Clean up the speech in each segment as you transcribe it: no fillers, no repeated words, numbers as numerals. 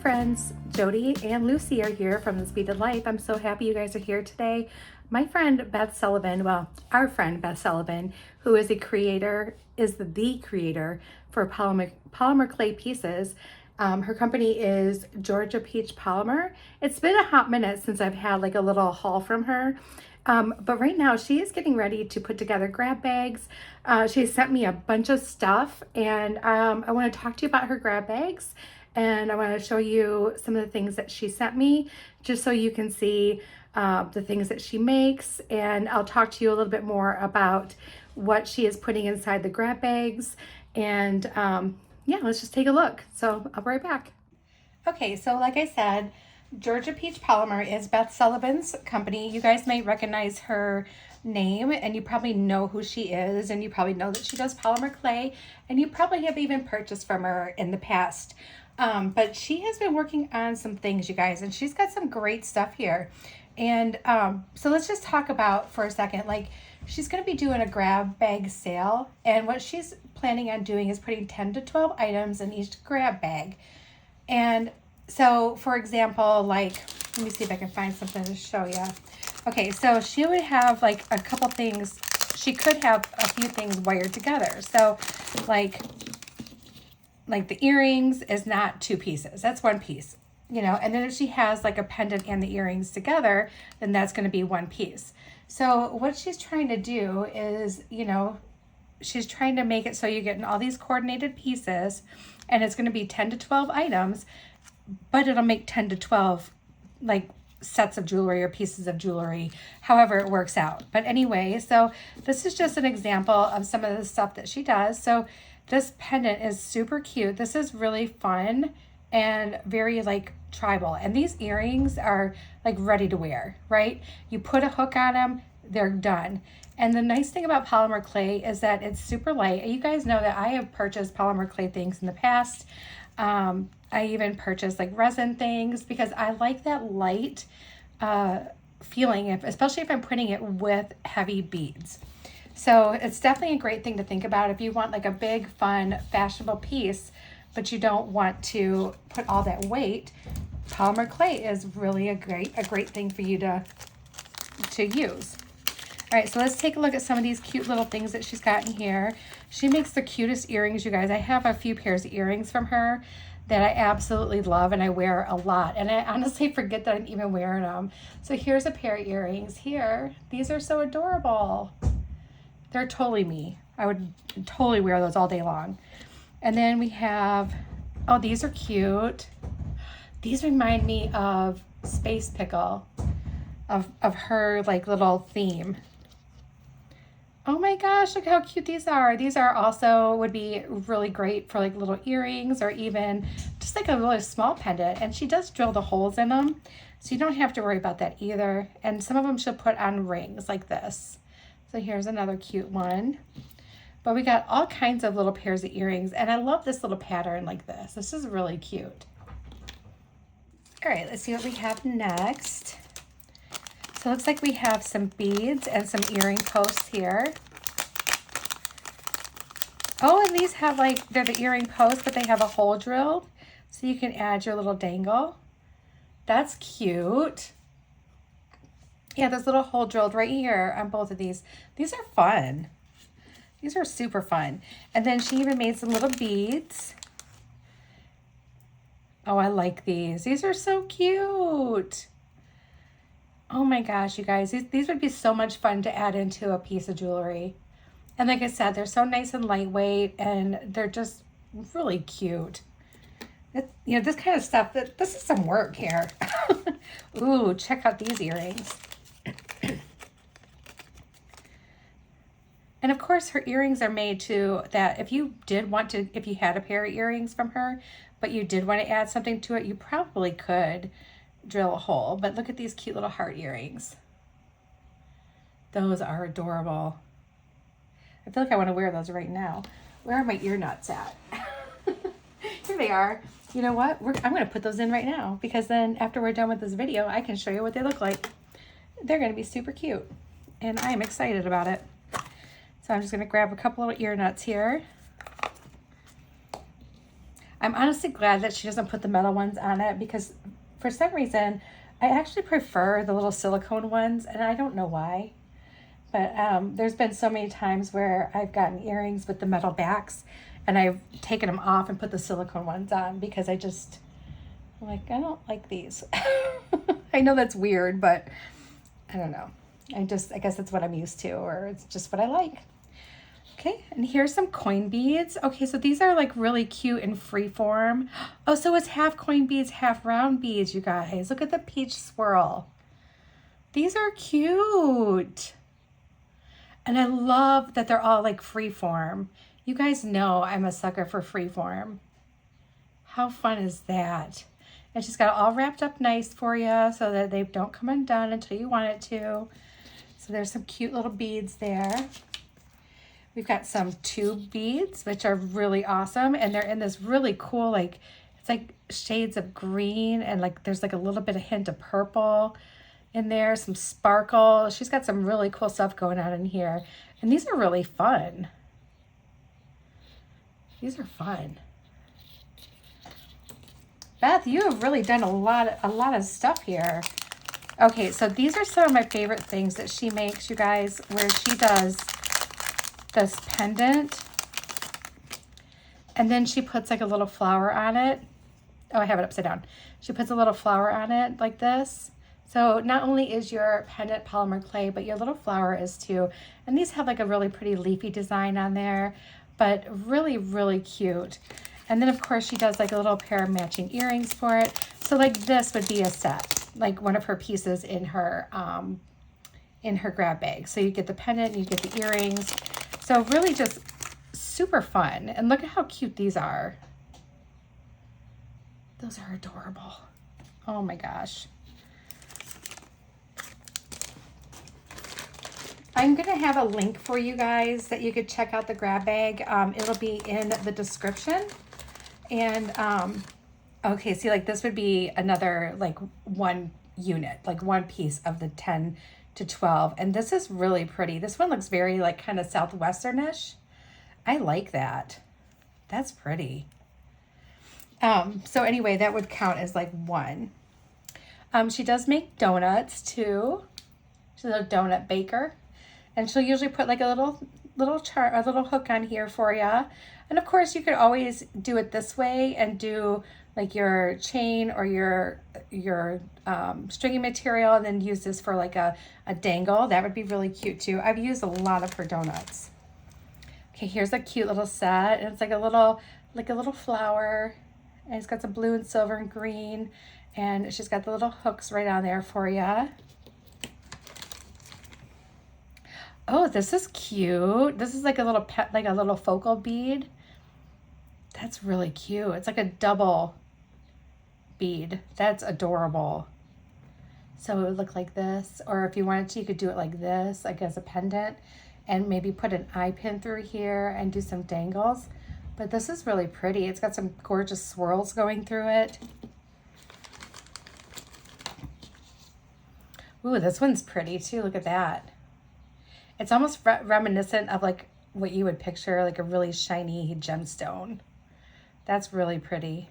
friends, Jody and Lucy are here from This Beaded Life. I'm so happy you guys are here today. My friend Beth Sullivan, well, our friend Beth Sullivan, who is the creator for polymer clay pieces. Her company is Georgia Peach Polymer. It's been a hot minute since I've had like a little haul from her. But right now she is getting ready to put together grab bags. She sent me a bunch of stuff, and I want to talk to you about her grab bags, and I want to show you some of the things that she sent me just so you can see the things that she makes, and I'll talk to you a little bit more about what she is putting inside the grab bags. And yeah, let's just take a look. So I'll be right back. Okay, so like I said, Georgia Peach Polymer is Beth Sullivan's company. You guys might recognize her name, and you probably know who she is, and you probably know that she does polymer clay, and you probably have even purchased from her in the past. But she has been working on some things, you guys, and she's got some great stuff here. And so let's just talk about for a second, like, she's going to be doing a grab bag sale, and what she's planning on doing is putting 10 to 12 items in each grab bag. And so, for example, like, let me see if I can find something to show you. Okay, so she would have like a couple things. She could have a few things wired together. So, like the earrings is not two pieces. That's one piece, you know. And then if she has like a pendant and the earrings together, then that's going to be one piece. So what she's trying to do is, you know, she's trying to make it so you're getting all these coordinated pieces, and it's going to be 10 to 12 items, but it'll make 10 to 12 like sets of jewelry or pieces of jewelry, however it works out. But anyway, so this is just an example of some of the stuff that she does. So this pendant is super cute. This is really fun and very like tribal. And these earrings are like ready to wear, right? You put a hook on them, they're done. And the nice thing about polymer clay is that it's super light. You guys know that I have purchased polymer clay things in the past. I even purchased like resin things because I like that light feeling, especially if I'm putting it with heavy beads. So it's definitely a great thing to think about if you want like a big, fun, fashionable piece, but you don't want to put all that weight. Polymer clay is really a great thing for you to use. All right, so let's take a look at some of these cute little things that she's got in here. She makes the cutest earrings, you guys. I have a few pairs of earrings from her that I absolutely love and I wear a lot. And I honestly forget that I'm even wearing them. So here's a pair of earrings here. These are so adorable. They're totally me. I would totally wear those all day long. And then we have, oh, these are cute. These remind me of Space Pickle, of her like little theme. Oh my gosh, look how cute these are. These are also would be really great for like little earrings or even just like a really small pendant. And she does drill the holes in them, so you don't have to worry about that either. And some of them she'll put on rings like this. So here's another cute one. But we got all kinds of little pairs of earrings, and I love this little pattern like this. This is really cute. All right, let's see what we have next. So it looks like we have some beads and some earring posts here. Oh, and these have like, they're the earring posts, but they have a hole drilled, so you can add your little dangle. That's cute. Yeah, there's a little hole drilled right here on both of these. These are fun. These are super fun. And then she even made some little beads. Oh, I like these. These are so cute. Oh my gosh, you guys, these would be so much fun to add into a piece of jewelry. And like I said, they're so nice and lightweight, and they're just really cute. You know, this kind of stuff, this is some work here. Ooh, check out these earrings. And of course, her earrings are made to that if you had a pair of earrings from her, but you did want to add something to it, you probably could drill a hole. But look at these cute little heart earrings. Those are adorable. I feel like I want to wear those right now. Where are my ear nuts at? Here they are. You know what? I'm going to put those in right now, because then after we're done with this video, I can show you what they look like. They're going to be super cute, and I am excited about it. So I'm just going to grab a couple little ear nuts here. I'm honestly glad that she doesn't put the metal ones on it because for some reason, I actually prefer the little silicone ones, and I don't know why. But there's been so many times where I've gotten earrings with the metal backs and I've taken them off and put the silicone ones on because I'm like, I don't like these. I know that's weird, but I don't know. I guess that's what I'm used to, or it's just what I like. Okay, and here's some coin beads. Okay, so these are like really cute and free form. Oh, so it's half coin beads, half round beads, you guys. Look at the peach swirl. These are cute. And I love that they're all like free form. You guys know I'm a sucker for free form. How fun is that? And she's got it all wrapped up nice for you so that they don't come undone until you want it to. So there's some cute little beads there. We've got some tube beads, which are really awesome. And they're in this really cool, like, it's like shades of green and like there's like a little bit of hint of purple in there, some sparkle. She's got some really cool stuff going on in here. And these are really fun. These are fun. Beth, you have really done a lot of stuff here. Okay, so these are some of my favorite things that she makes, you guys, where she does this pendant and then she puts like a little flower on it. Oh, I have it upside down. She puts a little flower on it like this. So not only is your pendant polymer clay, but your little flower is too. And these have like a really pretty leafy design on there, but really, really cute. And then of course she does like a little pair of matching earrings for it. So like this would be a set, like one of her pieces in her grab bag. So you get the pendant, you get the earrings. So really just super fun. And look at how cute these are. Those are adorable. Oh my gosh. I'm going to have a link for you guys that you could check out the grab bag. It'll be in the description. And, okay, see, like this would be another, like one unit, like one piece of the 10 to 12. And this is really pretty. This one looks very like kind of Southwesternish. I like that. That's pretty. So anyway, that would count as like one. She does make donuts too. She's a donut baker. And she'll usually put like a little hook on here for you. And of course you could always do it this way and do like your chain or your stringy material and then use this for like a dangle. That would be really cute too. I've used a lot of her donuts. Okay, here's a cute little set. And it's like a little flower. And it's got some blue and silver and green. And she's got the little hooks right on there for you. Oh, this is cute. This is like a little like a little focal bead. That's really cute. It's like a double bead. That's adorable. So it would look like this, or if you wanted to, you could do it like this, like as a pendant, and maybe put an eye pin through here and do some dangles. But this is really pretty. It's got some gorgeous swirls going through it. Ooh, this one's pretty too. Look at that. It's almost reminiscent of like what you would picture, like a really shiny gemstone. That's really pretty.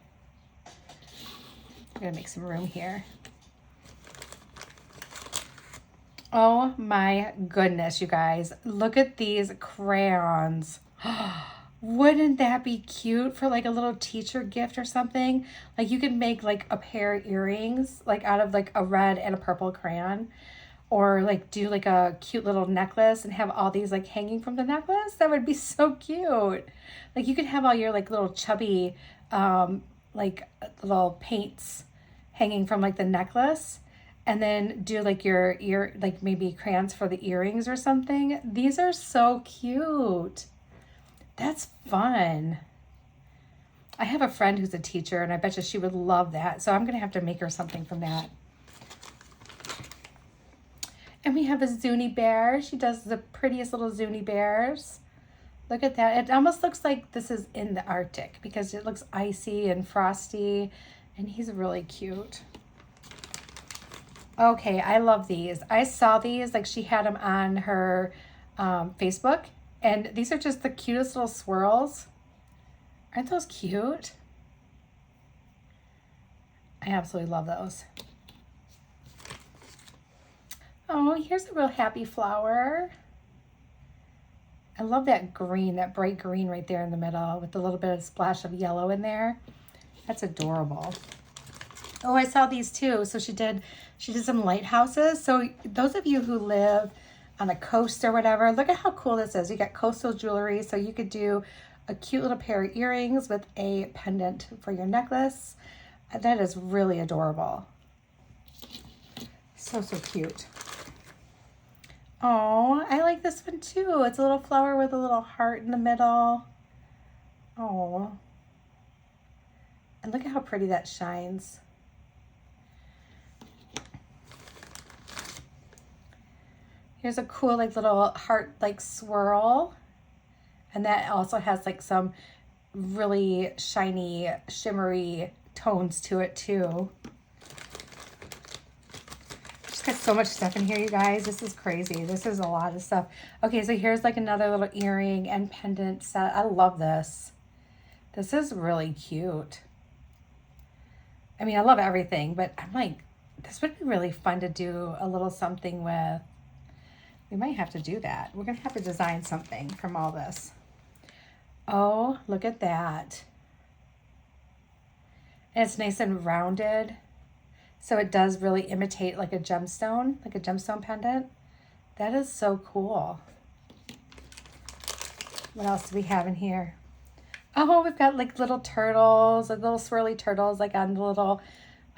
I'm gonna make some room here. Oh my goodness, you guys. Look at these crayons. Wouldn't that be cute for like a little teacher gift or something? Like you could make like a pair of earrings like out of like a red and a purple crayon. Or like do like a cute little necklace and have all these like hanging from the necklace. That would be so cute. Like you could have all your like little chubby like little paints hanging from like the necklace, and then do like your ear, like maybe crayons for the earrings or something. These are so cute. That's fun. I have a friend who's a teacher and I bet you she would love that. So I'm gonna have to make her something from that. And we have a Zuni bear. She does the prettiest little Zuni bears. Look at that. It almost looks like this is in the Arctic because it looks icy and frosty, and he's really cute. Okay, I love these. I saw these, like she had them on her Facebook, and these are just the cutest little swirls. Aren't those cute? I absolutely love those. Oh, here's a real happy flower. I love that green, that bright green right there in the middle with a little bit of splash of yellow in there. That's adorable. Oh, I saw these too. So she did some lighthouses. So those of you who live on the coast or whatever, look at how cool this is. You got coastal jewelry, so you could do a cute little pair of earrings with a pendant for your necklace. That is really adorable. So, so cute. Oh, I like this one too. It's a little flower with a little heart in the middle. Oh, and look at how pretty that shines. Here's a cool like little heart like swirl. And that also has like some really shiny, shimmery tones to it too. Just got so much stuff in here, you guys. This is crazy. This is a lot of stuff. Okay, so here's like another little earring and pendant set. I love this. This is really cute. I mean, I love everything, but I'm like, this would be really fun to do a little something with. We might have to do that. We're gonna have to design something from all this. Oh, look at that. And it's nice and rounded. So it does really imitate like a gemstone pendant. That is so cool. What else do we have in here? Oh, we've got like little turtles, like little swirly turtles, like on the little,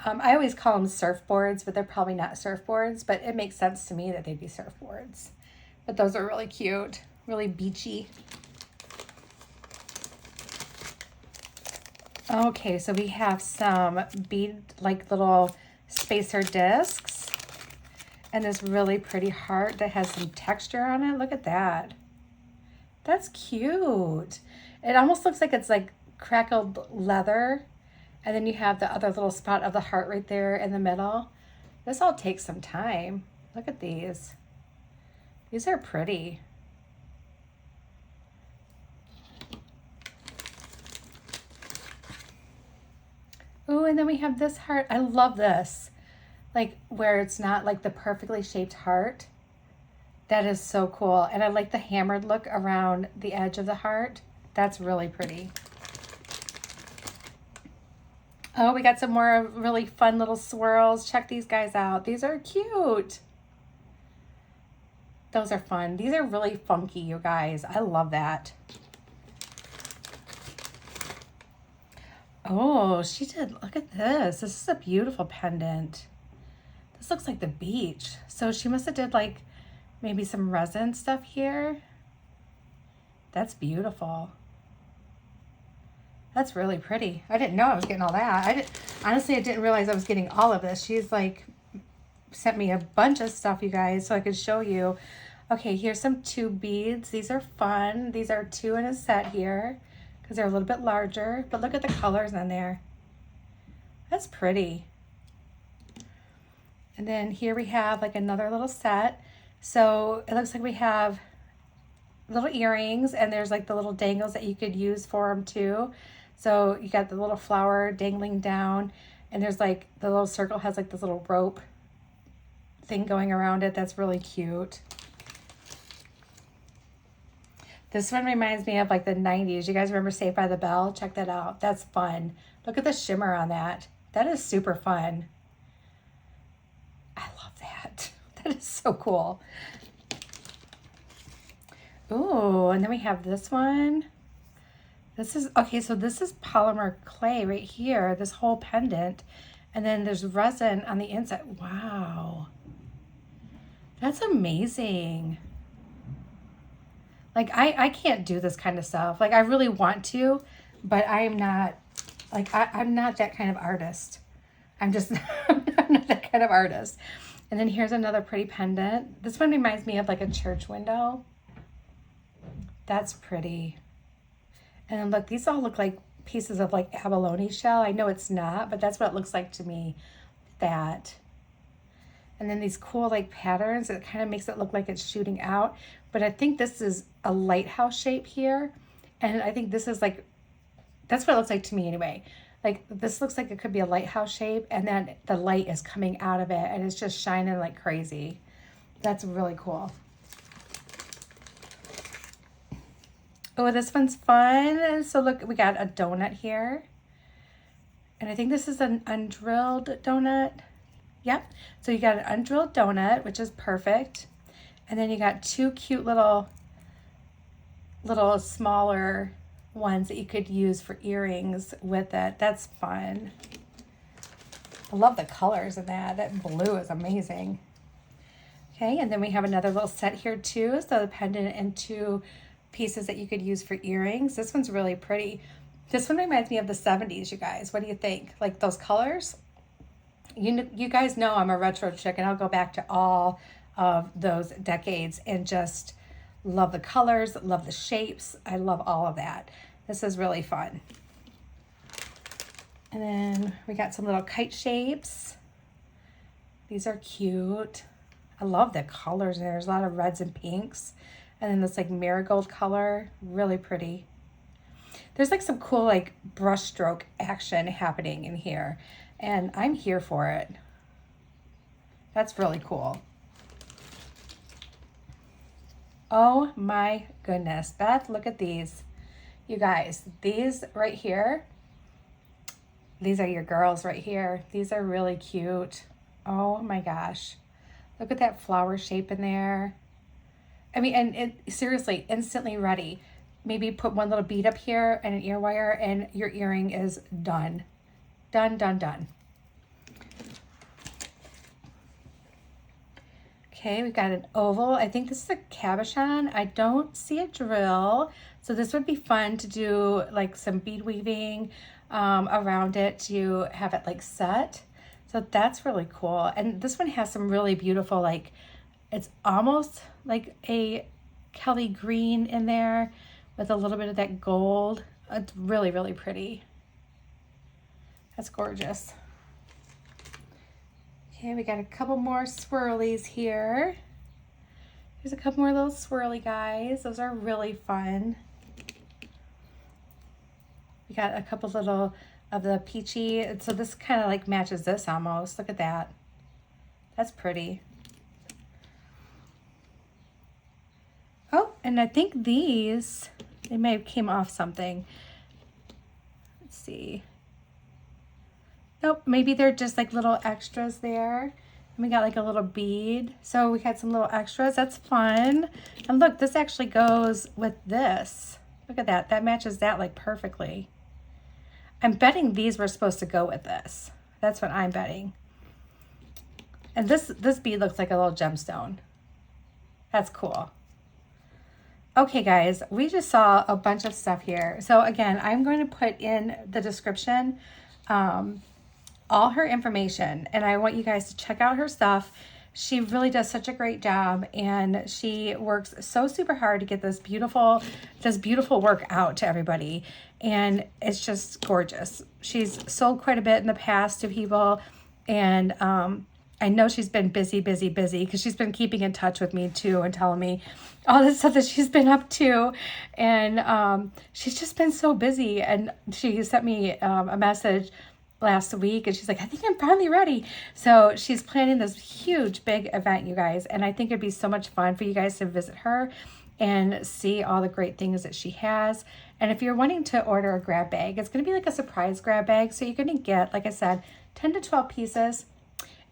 I always call them surfboards, but they're probably not surfboards, but it makes sense to me that they'd be surfboards. But those are really cute, really beachy. Okay, so we have some bead, like little spacer discs, and this really pretty heart that has some texture on it. Look at that. That's cute. It almost looks like it's like crackled leather. And then you have the other little spot of the heart right there in the middle. This all takes some time. Look at these. These are pretty. Oh, and then we have this heart. I love this. Like where it's not like the perfectly shaped heart. That is so cool. And I like the hammered look around the edge of the heart. That's really pretty. Oh, we got some more really fun little swirls. Check these guys out. These are cute. Those are fun. These are really funky, you guys. I love that. Oh, she did. Look at this. This is a beautiful pendant. This looks like the beach. So she must have did like maybe some resin stuff here. That's beautiful. That's really pretty. I didn't know I was getting all that. Honestly, I didn't realize I was getting all of this. She's like sent me a bunch of stuff, you guys, so I could show you. Okay, here's some tube beads. These are fun. These are 2 in a set here because they're a little bit larger, but look at the colors on there. That's pretty. And then here we have like another little set. So it looks like we have little earrings, and there's like the little dangles that you could use for them too. So you got the little flower dangling down, and there's like the little circle has like this little rope thing going around it. That's really cute. This one reminds me of like the 90s. You guys remember Saved by the Bell? Check that out. That's fun. Look at the shimmer on that. That is super fun. I love that. That is so cool. Ooh, and then we have this one. This is, okay, so this is polymer clay right here, this whole pendant. And then there's resin on the inside. Wow. That's amazing. Like, I can't do this kind of stuff. Like, I really want to, but I am not, like, I'm not that kind of artist. I'm just, I'm not that kind of artist. And then here's another pretty pendant. This one reminds me of like a church window. That's pretty. And then look, these all look like pieces of like abalone shell. I know it's not, but that's what it looks like to me. That. And then these cool like patterns. It kind of makes it look like it's shooting out. But I think this is a lighthouse shape here. And I think this is like, that's what it looks like to me anyway. Like this looks like it could be a lighthouse shape, and then the light is coming out of it and it's just shining like crazy. That's really cool. Oh, this one's fun. So look, we got a donut here. And I think this is an undrilled donut. Yep. So you got an undrilled donut, which is perfect. And then you got two cute little smaller ones that you could use for earrings with it. That's fun. I love the colors of that. That blue is amazing. Okay, and then we have another little set here too. So the pendant and two pieces that you could use for earrings. This one's really pretty. This one reminds me of the 70s, you guys. What do you think? Like those colors? You guys know I'm a retro chick, and I'll go back to all of those decades and just love the colors, love the shapes. I love all of that. This is really fun. And then we got some little kite shapes. These are cute. I love the colors. There's a lot of reds and pinks. And then this like marigold color, really pretty. There's like some cool like brush stroke action happening in here, and I'm here for it. That's really cool. Oh my goodness, Beth, look at these. You guys, these right here, these are your girls right here. These are really cute. Oh my gosh. Look at that flower shape in there. I mean, and it seriously, instantly ready. Maybe put one little bead up here and an ear wire, and your earring is done. Done, done, done. Okay, we've got an oval. I think this is a cabochon. I don't see a drill. So this would be fun to do like some bead weaving around it to have it like set. So that's really cool. And this one has some really beautiful, like, it's almost like a Kelly green in there with a little bit of that gold. It's really, really pretty. That's gorgeous. Okay, we got a couple more swirlies here. There's a couple more little swirly guys. Those are really fun. We got a couple little of the peachy. So this kind of like matches this almost. Look at that. That's pretty. Oh, and I think these, they may have came off something. Let's see. Nope, maybe they're just like little extras there. And we got like a little bead. So we had some little extras. That's fun. And look, this actually goes with this. Look at that. That matches that like perfectly. I'm betting these were supposed to go with this. That's what I'm betting. And this bead looks like a little gemstone. That's cool. Okay, guys, we just saw a bunch of stuff here. So again, I'm going to put in the description all her information, and I want you guys to check out her stuff. She really does such a great job, and she works so super hard to get this beautiful work out to everybody, and it's just gorgeous. She's sold quite a bit in the past to people, and I know she's been busy because she's been keeping in touch with me too and telling me all the stuff that she's been up to, and she's just been so busy. And she sent me a message last week, and she's like, I think I'm finally ready. So she's planning this huge big event, you guys, and I think it'd be so much fun for you guys to visit her and see all the great things that she has. And if you're wanting to order a grab bag, it's going to be like a surprise grab bag. So you're going to get, like I said, 10 to 12 pieces.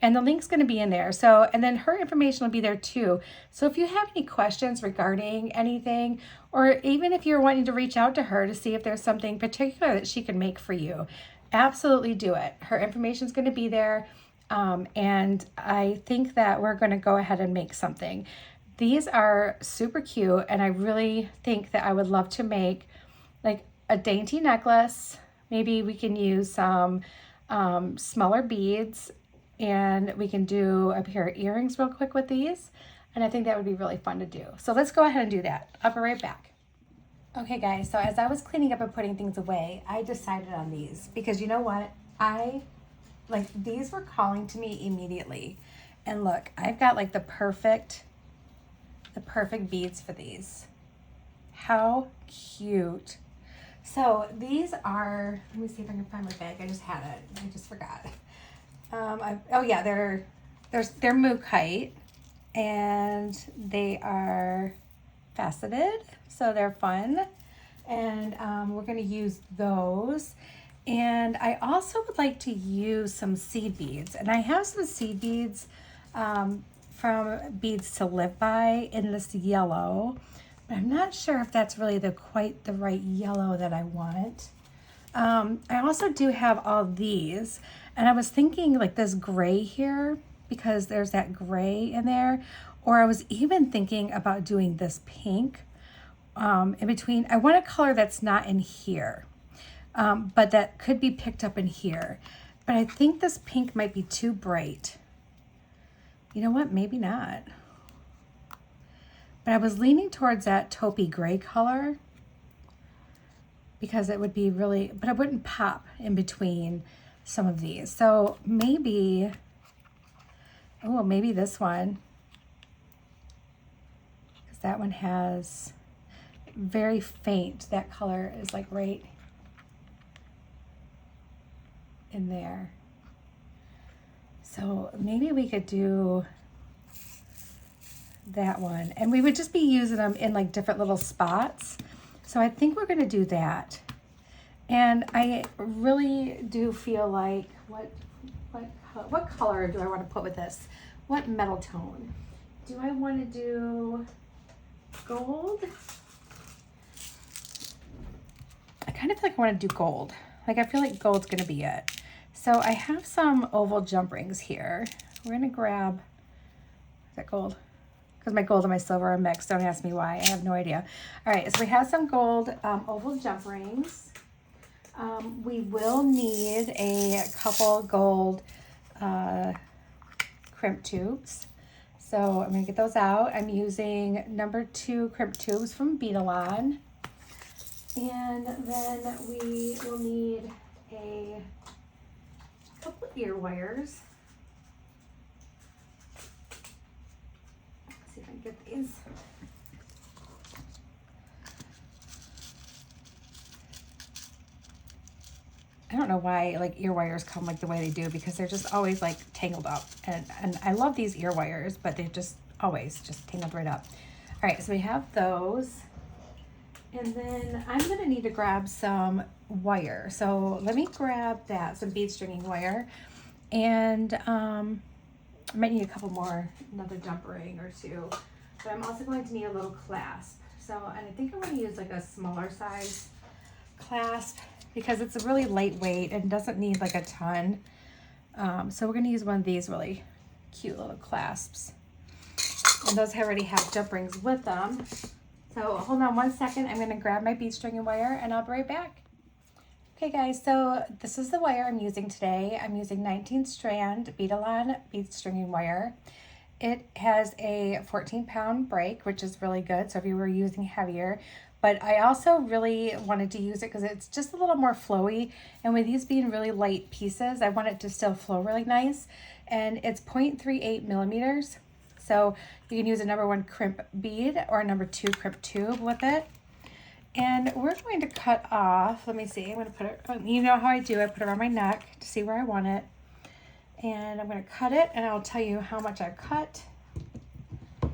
And the link's going to be in there. So, and then her information will be there too. So if you have any questions regarding anything, or even if you're wanting to reach out to her to see if there's something particular that she can make for you, absolutely do it. Her information is going to be there. And I think that we're going to go ahead and make something. These are super cute. And I really think that I would love to make like a dainty necklace. Maybe we can use some smaller beads, and we can do a pair of earrings real quick with these. And I think that would be really fun to do. So let's go ahead and do that. I'll be right back. Okay guys, so as I was cleaning up and putting things away, I decided on these because you know what? These were calling to me immediately. And look, I've got like the perfect beads for these. How cute. So these are, let me see if I can find my bag. I just had it. I just forgot. Oh yeah, they're mookaite, and they are faceted, so they're fun. And we're going to use those. And I also would like to use some seed beads. And I have some seed beads from Beads to Live By in this yellow. But I'm not sure if that's really quite the right yellow that I want. I also do have all these. And I was thinking like this gray here, because there's that gray in there. Or I was even thinking about doing this pink in between. I want a color that's not in here, but that could be picked up in here. But I think this pink might be too bright. You know what? Maybe not. But I was leaning towards that taupey gray color because it would be really, but it wouldn't pop in between some of these. So maybe, oh, maybe this one, because that one has very faint. That color is like right in there. So maybe we could do that one, and we would just be using them in like different little spots. So I think we're going to do that. And I really do feel like, what color do I want to put with this? What metal tone? Do I want to do gold? I kind of feel like I want to do gold. Like I feel like gold's going to be it. So I have some oval jump rings here. We're going to grab, is that gold? Because my gold and my silver are mixed. Don't ask me why. I have no idea. All right, so we have some gold oval jump rings. We will need a couple gold crimp tubes. So I'm going to get those out. I'm using number 2 crimp tubes from Beadalon. And then we will need a couple ear wires. Let's see if I can get these. I don't know why like ear wires come like the way they do, because they're just always like tangled up. And I love these ear wires, but they're just always just tangled right up. All right, so we have those. And then I'm going to need to grab some wire. So let me grab that, some bead stringing wire. And I might need a couple more, another jump ring or two. But I'm also going to need a little clasp. So, and I think I'm going to use like a smaller size clasp, because it's a really lightweight and doesn't need like a ton. So we're going to use one of these really cute little clasps. And those already have jump rings with them. So hold on one second. I'm going to grab my bead string and wire and I'll be right back. Okay guys, so this is the wire I'm using today. I'm using 19 strand Beadalon bead stringing wire. It has a 14-pound break, which is really good. So if you were using heavier, but I also really wanted to use it because it's just a little more flowy. And with these being really light pieces, I want it to still flow really nice. And it's 0.38 millimeters. So you can use a number 1 crimp bead or a number 2 crimp tube with it. And we're going to cut off, let me see, I'm going to put it, you know how I do, I put it around my neck to see where I want it. And I'm going to cut it, and I'll tell you how much I cut. There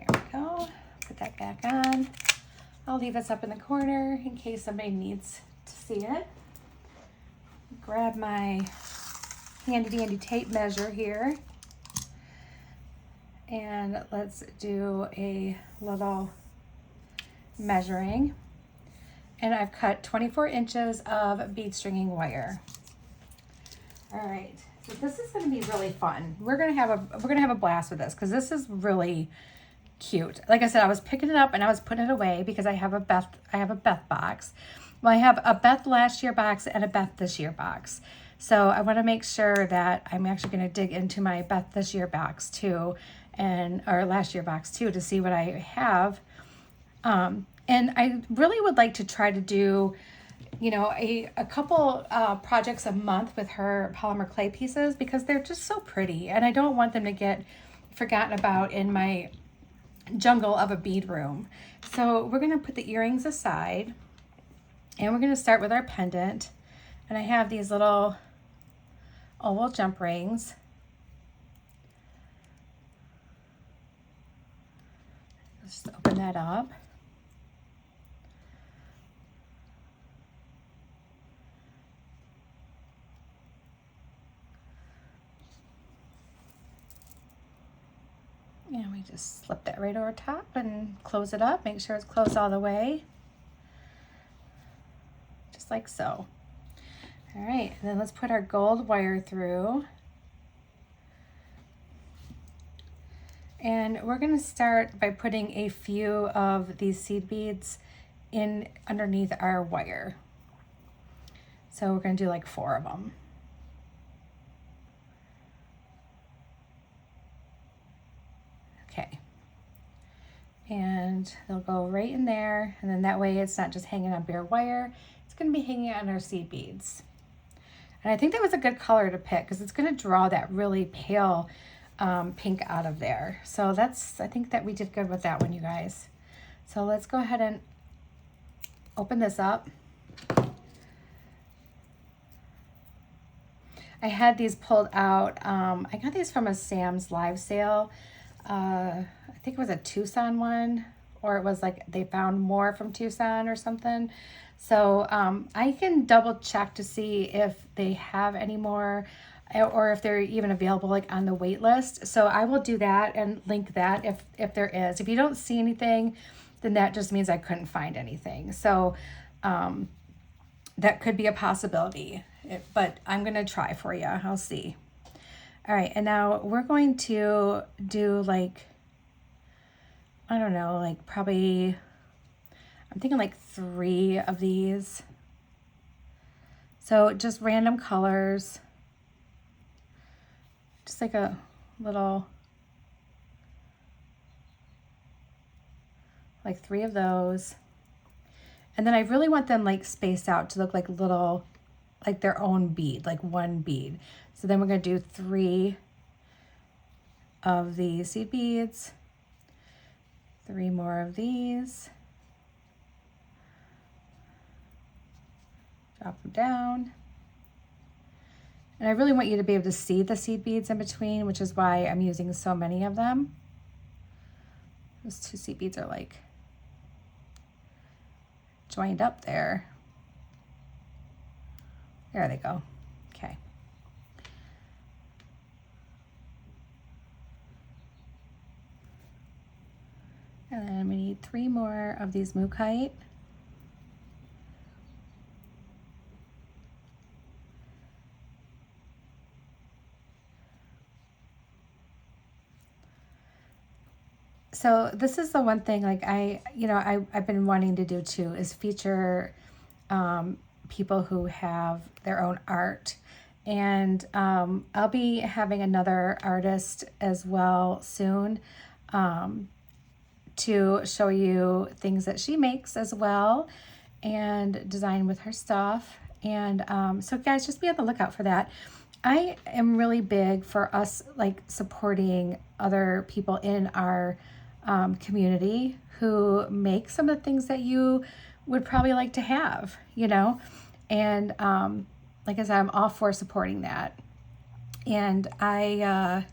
we go. Put that back on. I'll leave this up in the corner in case somebody needs to see it. Grab my handy dandy tape measure here. And let's do a little measuring. And I've cut 24 inches of bead stringing wire. All right, so this is going to be really fun. We're going to have a blast with this because this is really cute. Like I said, I was picking it up and I was putting it away because I have a Beth box. Well, I have a Beth last year box and a Beth this year box. So I want to make sure that I'm actually going to dig into my Beth this year box too, or last year box too, to see what I have. And I really would like to try to do, you know, a couple projects a month with her polymer clay pieces, because they're just so pretty and I don't want them to get forgotten about in my jungle of a bead room. So we're going to put the earrings aside and we're going to start with our pendant. And I have these little oval jump rings. Let's just open that up. And we just slip that right over top and close it up. Make sure it's closed all the way. Just like so. All right, and then let's put our gold wire through. And we're gonna start by putting a few of these seed beads in underneath our wire. So we're gonna do like 4 of them. Okay. And they'll go right in there, and then that way it's not just hanging on bare wire, it's gonna be hanging on our seed beads. And I think that was a good color to pick because it's gonna draw that really pale pink out of there. So I think that we did good with that one, you guys. So let's go ahead and open this up. I had these pulled out. I got these from a Sam's live sale. I think it was a Tucson one, or it was like they found more from Tucson or something. So I can double check to see if they have any more or if they're even available like on the wait list. So I will do that and link that if there is. If you don't see anything, then that just means I couldn't find anything. So that could be a possibility, but I'm gonna try for you. I'll see. All right, and now we're going to do like, I don't know, like probably, I'm thinking like 3 of these. So just random colors, just like a little, like 3 of those. And then I really want them like spaced out to look like little, like their own bead, like 1 bead. So then we're going to do 3 of these seed beads, 3 more of these, drop them down. And I really want you to be able to see the seed beads in between, which is why I'm using so many of them. Those 2 seed beads are like joined up there. There they go. Okay. And then we need 3 more of these mookaite. So this is the one thing like I've been wanting to do too, is feature people who have their own art. And I'll be having another artist as well soon to show you things that she makes as well and design with her stuff. And so guys, just be on the lookout for that. I am really big for us like supporting other people in our community who make some of the things that you would probably like to have, you know? And like I said, I'm all for supporting that. And I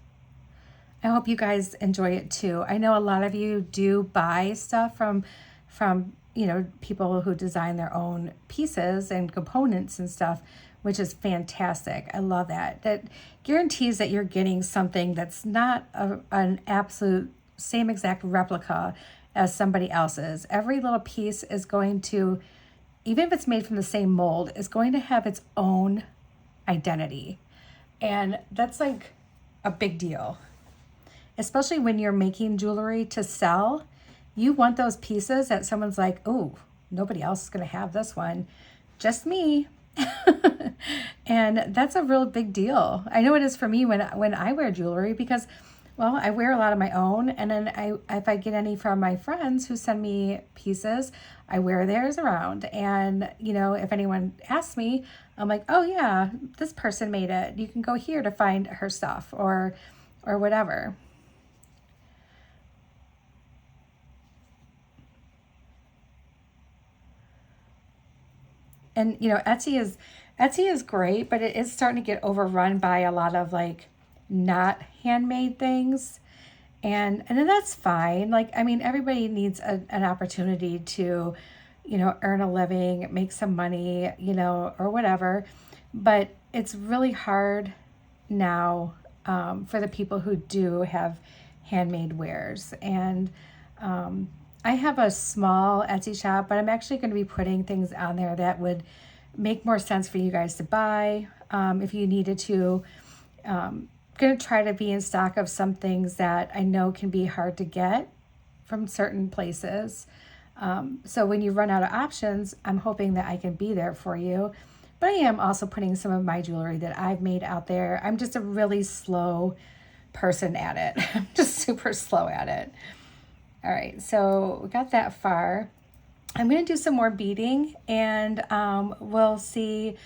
hope you guys enjoy it too. I know a lot of you do buy stuff from you know, people who design their own pieces and components and stuff, which is fantastic. I love that. That guarantees that you're getting something that's not an absolute same exact replica as somebody else's. Every little piece is going to, even if it's made from the same mold, is going to have its own identity. And that's like a big deal. Especially when you're making jewelry to sell, you want those pieces that someone's like, oh, nobody else is going to have this one, just me. And that's a real big deal. I know it is for me when I wear jewelry because, well, I wear a lot of my own, and then if I get any from my friends who send me pieces, I wear theirs around. And, you know, if anyone asks me, I'm like, oh yeah, this person made it. You can go here to find her stuff or whatever. And you know, Etsy is great, but it is starting to get overrun by a lot of like not handmade things. And then that's fine. Like, I mean, everybody needs an opportunity to, you know, earn a living, make some money, you know, or whatever. But it's really hard now, for the people who do have handmade wares. And I have a small Etsy shop, but I'm actually going to be putting things on there that would make more sense for you guys to buy, if you needed to. Going to try to be in stock of some things that I know can be hard to get from certain places. So when you run out of options, I'm hoping that I can be there for you. But I am also putting some of my jewelry that I've made out there. I'm just a really slow person at it. I'm just super slow at it. All right, so we got that far. I'm going to do some more beading, and we'll see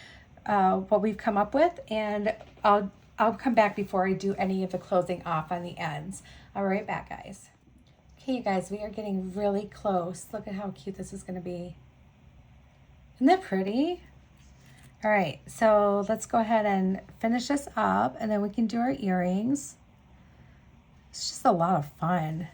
what we've come up with, and I'll come back before I do any of the closing off on the ends. I'll be right back, guys. Okay, you guys, we are getting really close. Look at how cute this is going to be. Isn't that pretty? All right, so let's go ahead and finish this up, and then we can do our earrings. It's just a lot of fun.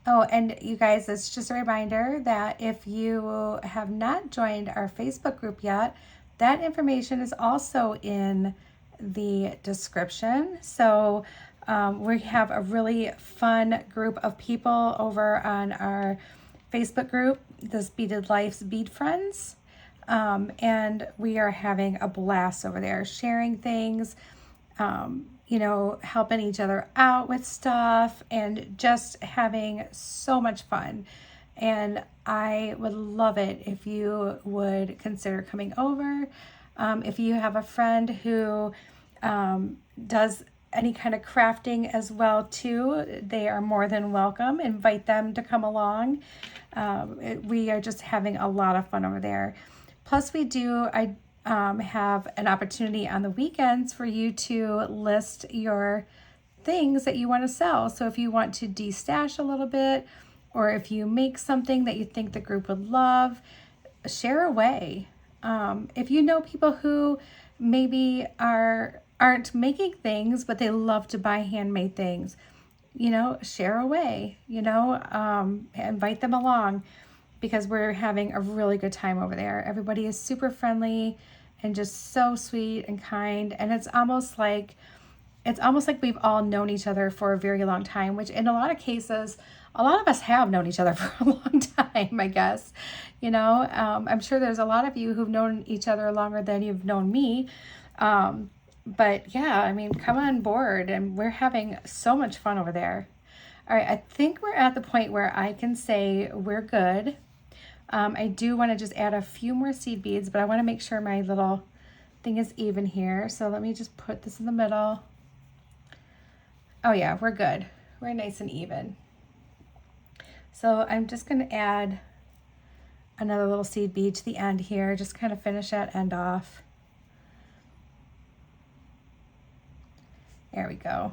Oh, and you guys, it's just a reminder that if you have not joined our Facebook group yet, that information is also in the description. So we have a really fun group of people over on our Facebook group, this Beaded Life's Bead Friends. And we are having a blast over there, sharing things, you know, helping each other out with stuff, and just having so much fun. And I would love it if you would consider coming over. If you have a friend who does any kind of crafting as well too, they are more than welcome. Invite them to come along. We are just having a lot of fun over there. Plus I have an opportunity on the weekends for you to list your things that you want to sell. So if you want to de-stash a little bit, or if you make something that you think the group would love, share away. If you know people who maybe aren't making things, but they love to buy handmade things, you know, share away, you know, invite them along, because we're having a really good time over there. Everybody is super friendly and just so sweet and kind. And it's almost like we've all known each other for a very long time, which in a lot of cases, a lot of us have known each other for a long time, I guess. You know, I'm sure there's a lot of you who've known each other longer than you've known me. But yeah, I mean, come on board, and we're having so much fun over there. All right, I think we're at the point where I can say we're good. I do want to just add a few more seed beads, but I want to make sure my little thing is even here. So let me just put this in the middle. Oh yeah, we're good. We're nice and even. So I'm just going to add another little seed bead to the end here, just kind of finish that end off. There we go.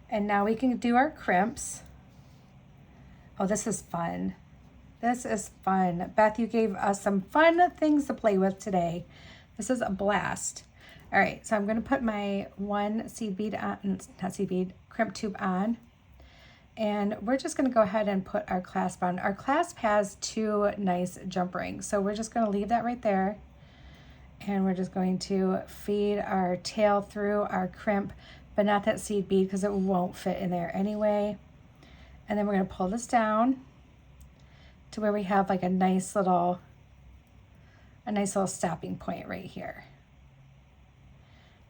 And now we can do our crimps. Oh, this is fun. This is fun. Beth, you gave us some fun things to play with today. This is a blast. All right, so I'm going to put my one seed bead on, not seed bead, crimp tube on. And we're just going to go ahead and put our clasp on. Our clasp has two nice jump rings, so we're just going to leave that right there. And we're just going to feed our tail through our crimp, but not that seed bead because it won't fit in there anyway. And then we're going to pull this down to where we have like a nice little stopping point right here.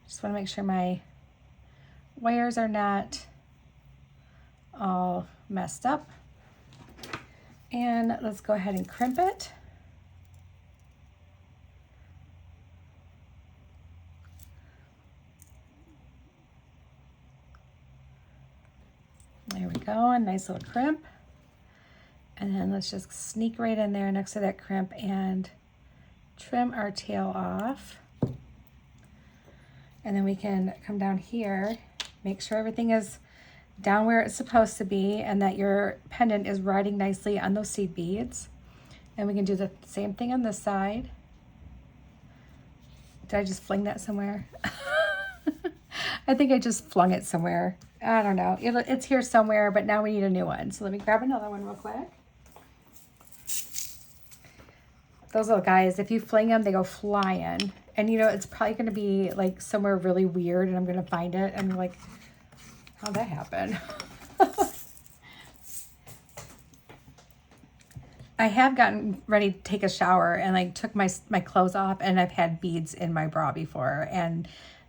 Just want to make sure my wires are not all messed up. And let's go ahead and crimp it. There we go, a nice little crimp. And then let's just sneak right in there next to that crimp and trim our tail off. And then we can come down here, make sure everything is down where it's supposed to be, and that your pendant is riding nicely on those seed beads. And we can do the same thing on this side. Did I just fling that somewhere? I think I just flung it somewhere. I don't know. It's here somewhere, but now we need a new one. So let me grab another one real quick. Those little guys, if you fling them, they go flying. And you know, it's probably going to be like somewhere really weird, and I'm going to find it. And I'm like, how'd that happen? I have gotten ready to take a shower and like took my clothes off, and I've had beads in my bra before, and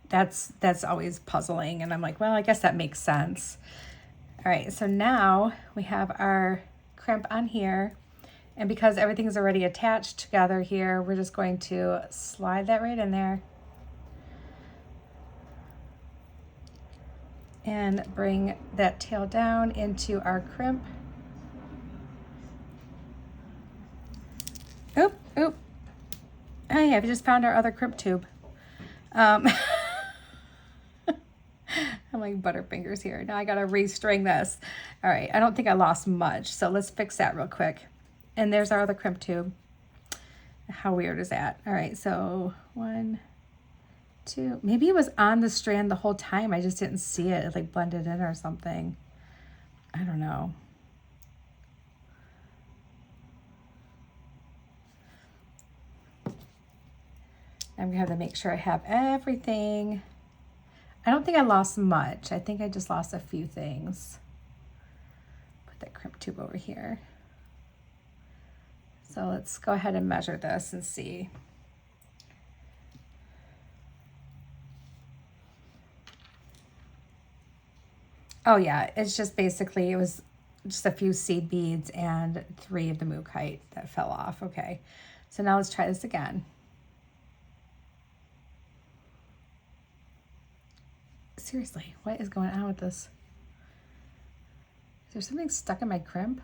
that's always puzzling. And I'm like, well, I guess that makes sense. All right, so now we have our crimp on here, and because everything's already attached together here, we're just going to slide that right in there and bring that tail down into our crimp. Oop, oop. Oh yeah, we just found our other crimp tube. I'm like butterfingers here. Now I gotta restring this. All right, I don't think I lost much, so let's fix that real quick. And there's our other crimp tube. How weird is that? All right, so 1, 2. Maybe it was on the strand the whole time. I just didn't see it. It like blended in or something. I don't know. I'm gonna have to make sure I have everything. I don't think I lost much. I think I just lost a few things. Put that crimp tube over here. So let's go ahead and measure this and see. Oh yeah, it's just basically, it was just a few seed beads and 3 of the mookaite that fell off. Okay, so now let's try this again. Seriously, what is going on with this? Is there something stuck in my crimp?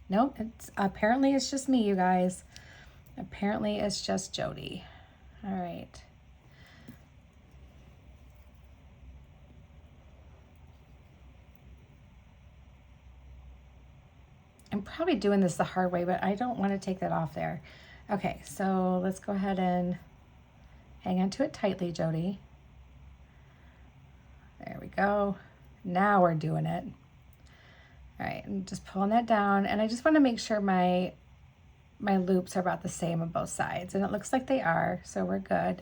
Nope, apparently it's just me, you guys. Apparently it's just Jody. All right. I'm probably doing this the hard way, but I don't want to take that off there. Okay, so let's go ahead and hang on to it tightly, Jody. There we go. Now we're doing it. All right, I'm just pulling that down, and I just want to make sure my loops are about the same on both sides, and it looks like they are, so we're good.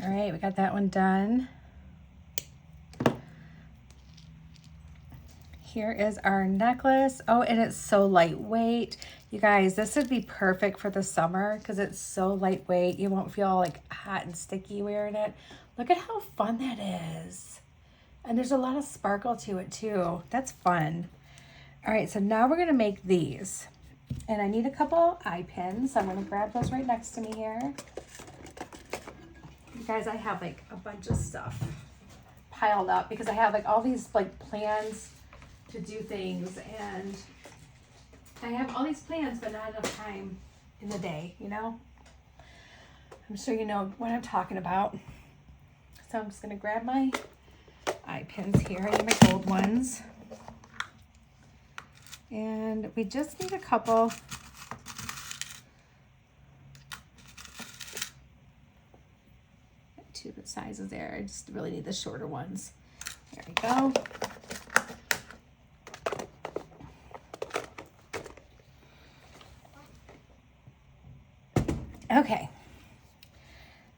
All right, we got that one done. Here is our necklace. Oh, and it's so lightweight. You guys, this would be perfect for the summer because it's so lightweight. You won't feel like hot and sticky wearing it. Look at how fun that is. And there's a lot of sparkle to it too. That's fun. All right, so now we're gonna make these. And I need a couple eye pins. So I'm gonna grab those right next to me here. You guys, I have like a bunch of stuff piled up because I have like all these like plans to do things, and I have all these plans but not enough time in the day, you know? I'm sure you know what I'm talking about. So I'm just gonna grab my eye pins here. I need my gold ones. And we just need a couple. Two different sizes there. I just really need the shorter ones. There we go. Okay,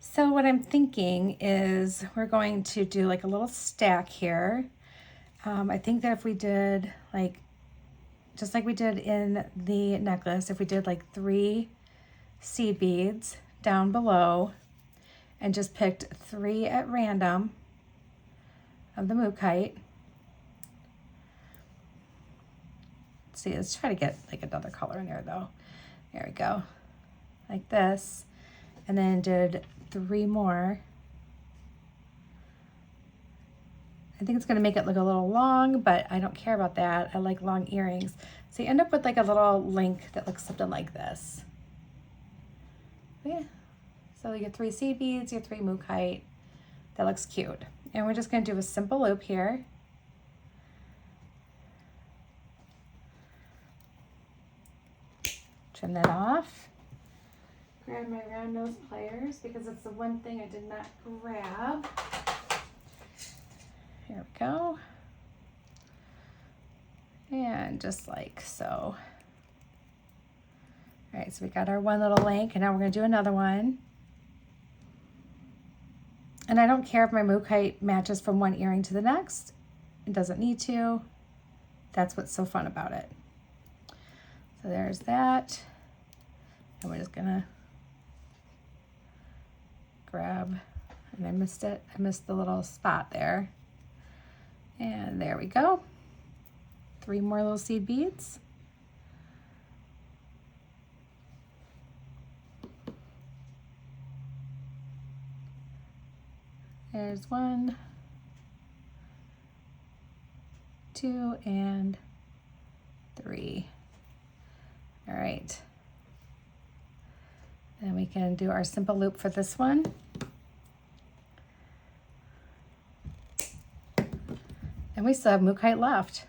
so what I'm thinking is we're going to do like a little stack here. I think that if we did like, just like we did in the necklace, if we did like 3 seed beads down below and just picked 3 at random of the mookaite. Let's see, let's try to get like another color in there though. There we go. Like this, and then did 3 more I think it's gonna make it look a little long, but I don't care about that. I like long earrings. So you end up with like a little link that looks something like this. Yeah. So you get 3 seed beads, you get 3 mookaite. That looks cute. And we're just gonna do a simple loop here. Trim that off. Grab my round nose pliers because it's the one thing I did not grab. Here we go. And just like so. All right, so we got our one little link, and now we're gonna do another one. And I don't care if my mookaite matches from one earring to the next. It doesn't need to. That's what's so fun about it. So there's that. And we're just gonna grab, and I missed it. I missed the little spot there. And there we go. 3 more little seed beads. There's 1, 2, and 3. All right. And we can do our simple loop for this one. And we still have mookaite left.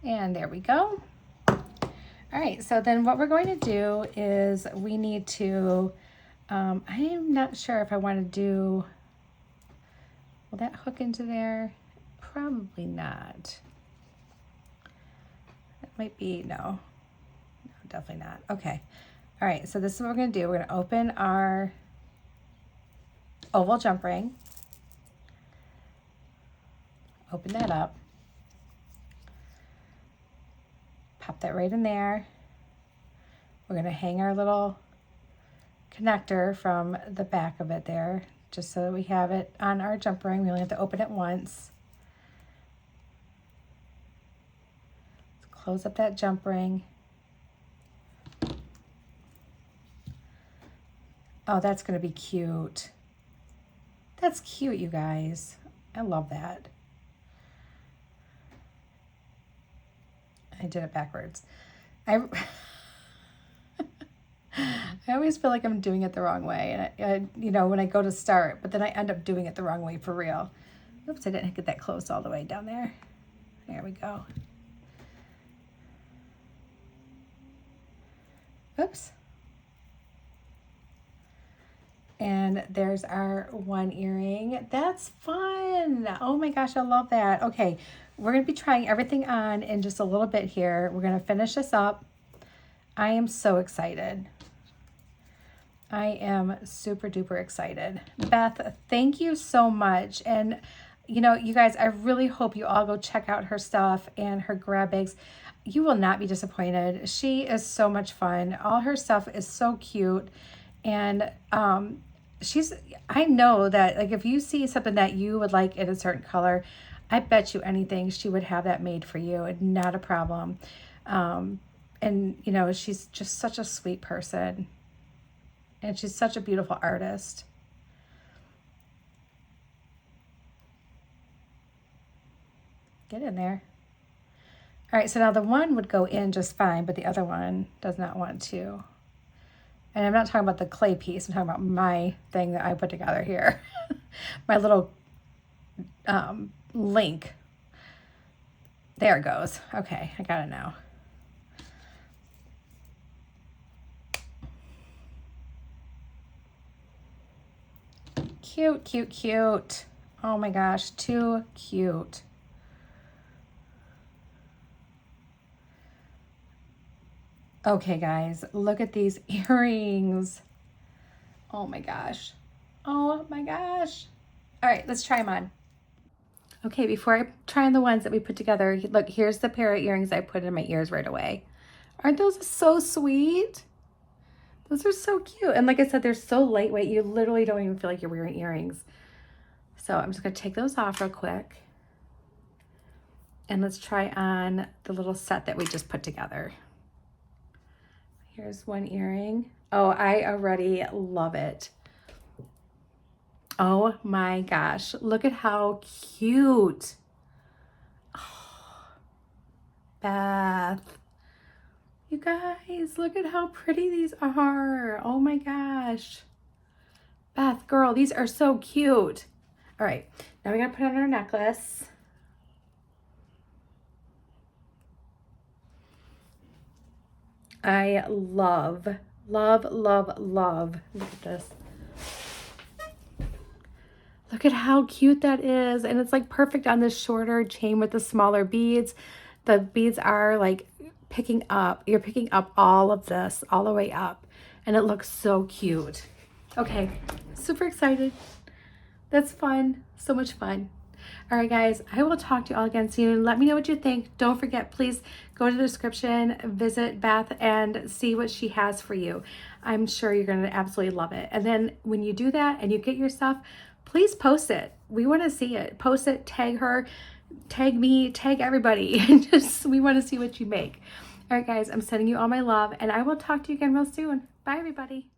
And there we go. All right, so then what we're going to do is we need to, I am not sure if I want to do, will that hook into there? Probably not. That might be, no, definitely not. Okay. All right, so this is what we're gonna do. We're gonna open our oval jump ring. Open that up. Pop that right in there. We're gonna hang our little connector from the back of it there, just so that we have it on our jump ring. We only have to open it once. Close up that jump ring. Oh, that's gonna be cute. That's cute, you guys. I love that. I did it backwards. I always feel like I'm doing it the wrong way, and I, you know, when I go to start, but then I end up doing it the wrong way for real. Oops, I didn't get that close all the way down there. There we go. Oops. And there's our 1 earring. That's fun. Oh my gosh, I love that. Okay, we're gonna be trying everything on in just a little bit here. We're gonna finish this up. I am so excited. I am super duper excited. Beth, thank you so much. And you know, you guys, I really hope you all go check out her stuff and her grab bags. You will not be disappointed. She is so much fun. All her stuff is so cute. And I know that like if you see something that you would like in a certain color, I bet you anything she would have that made for you, and not a problem. And you know, she's just such a sweet person, and she's such a beautiful artist. Get in there. All right, so now the one would go in just fine, but the other one does not want to. And I'm not talking about the clay piece. I'm talking about my thing that I put together here. My little link. There it goes. Okay, I got it now. Cute, cute, cute. Oh my gosh, too cute. Okay, guys, look at these earrings. Oh my gosh. Oh my gosh. All right, let's try them on. Okay, before I try on the ones that we put together, look, here's the pair of earrings I put in my ears right away. Aren't those so sweet? Those are so cute. And like I said, they're so lightweight, you literally don't even feel like you're wearing earrings. So I'm just gonna take those off real quick. And let's try on the little set that we just put together. Here's one earring. Oh, I already love it. Oh my gosh, look at how cute. Oh, Beth, you guys, look at how pretty these are. Oh my gosh. Beth, girl, these are so cute. All right, now we gotta put on our necklace. I love, love, love, love. Look at this. Look at how cute that is. And it's like perfect on this shorter chain with the smaller beads. The beads are like picking up. You're picking up all of this all the way up. And it looks so cute. Okay, super excited. That's fun. So much fun. All right, guys, I will talk to you all again soon. Let me know what you think. Don't forget, please go to the description, visit Beth, and see what she has for you. I'm sure you're going to absolutely love it. And then when you do that and you get your stuff, please post it. We want to see it. Post it, tag her, tag me, tag everybody. Just we want to see what you make. All right, guys, I'm sending you all my love, and I will talk to you again real soon. Bye, everybody.